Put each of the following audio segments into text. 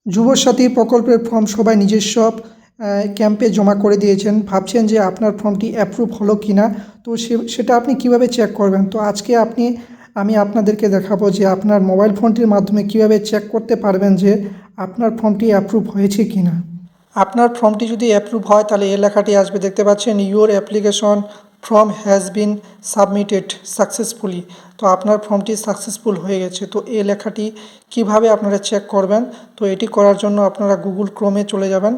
যুবসাথী প্রকল্পের ফর্ম সবাই নিজস্ব ক্যাম্পে জমা করে দিয়েছেন, ভাবছেন যে আপনার ফর্মটি অ্যাপ্রুভ হলো কি না। তো সেটা আপনি কিভাবে চেক করবেন? তো আজকে আমি আপনাদেরকে দেখাবো যে আপনার মোবাইল ফোনটির মাধ্যমে কিভাবে চেক করতে পারবেন যে আপনার ফর্মটি অ্যাপ্রুভ হয়েছে কি না। আপনার ফর্মটি যদি অ্যাপ্রুভ হয় তাহলে এই লেখাটি আসবে, দেখতে পাচ্ছেন, your application form has been submitted successfully. তো আপনার ফর্মটি সাকসেসফুল হয়ে গেছে। তো এই লেখাটি কিভাবে আপনারা চেক করবেন? তো এটি করার জন্য আপনারা গুগল ক্রোমে চলে যাবেন।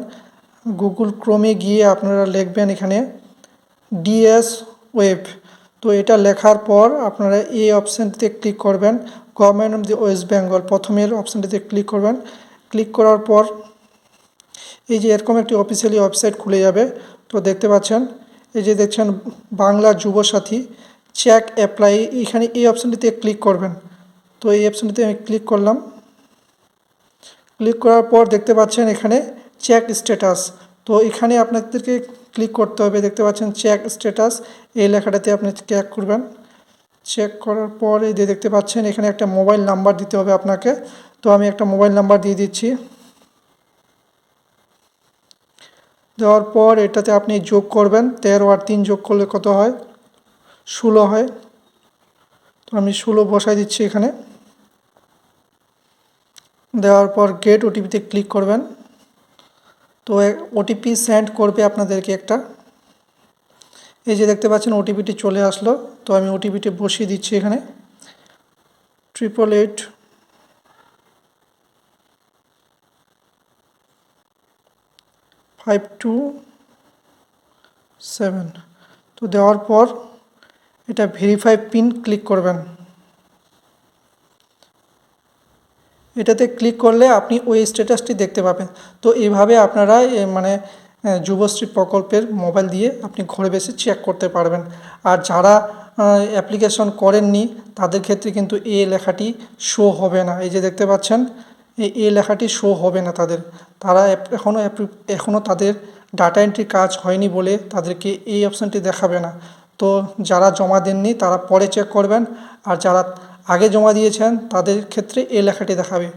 গুগল ক্রোমে গিয়ে আপনারা লিখবেন এখানে ডিএস ওয়েব। তো এটা লেখার পর আপনারা এই অপশানটিতে ক্লিক করবেন, government of the West Bengal, প্রথমের অপশানটিতে ক্লিক করবেন। ক্লিক করার পর এই যে এরকম একটি অফিসিয়ালি ওয়েবসাইট খুলে যাবে। তো দেখতে পাচ্ছেন, এই যে দেখছেন বাংলা যুবসাথী চেক অ্যাপ্লাই, এখানে এই অপশানটিতে ক্লিক করবেন। তো এই অপশানটিতে আমি ক্লিক করলাম। ক্লিক করার পর দেখতে পাচ্ছেন এখানে চেক স্ট্যাটাস। তো এখানে আপনাদেরকে ক্লিক করতে হবে, দেখতে পাচ্ছেন চেক স্ট্যাটাস, এই লেখাটাতে আপনি চেক করবেন। চেক করার পর এই যে দেখতে পাচ্ছেন এখানে একটা মোবাইল নাম্বার দিতে হবে আপনাকে। তো আমি একটা মোবাইল নাম্বার দিয়ে দিচ্ছি। দেওয়ার পর এটাতে আপনি যোগ করবেন, 13 আর 3 যোগ করলে কত হয়? 16 হয়। তো আমি 16 বসাই দিচ্ছি এখানে। দেওয়ার পর গেট ওটিপিতে ক্লিক করবেন। তো ওটিপি সেন্ড করবে আপনাদেরকে একটা। এই যে দেখতে পাচ্ছেন ওটিপিটি চলে আসলো। তো আমি ওটিপিটি বসিয়ে দিচ্ছি এখানে, 8885227। তো দেওয়ার পর এটা ভেরিফাই পিন ক্লিক করবেন। এটাতে ক্লিক করলে আপনি ওই স্ট্যাটাসটি দেখতে পাবেন। তো এইভাবে আপনারা যুবশ্রী প্রকল্পের মোবাইল দিয়ে আপনি ঘরে বসে চেক করতে পারবেন। আর যারা অ্যাপ্লিকেশন করেননি তাদের ক্ষেত্রে কিন্তু এই লেখাটি শো হবে না। এই যে দেখতে পাচ্ছেন এই লেখাটি শো হবে না তাদের। তারা এখনও তাদের ডাটা এন্ট্রি কাজ হয়নি বলে তাদেরকে এই অপশানটি দেখাবে না। তো যারা জমা দেননি তারা পরে চেক করবেন, আর যারা আগে জমা দিয়েছেন তাদের ক্ষেত্রে এই লেখাটি দেখাবে।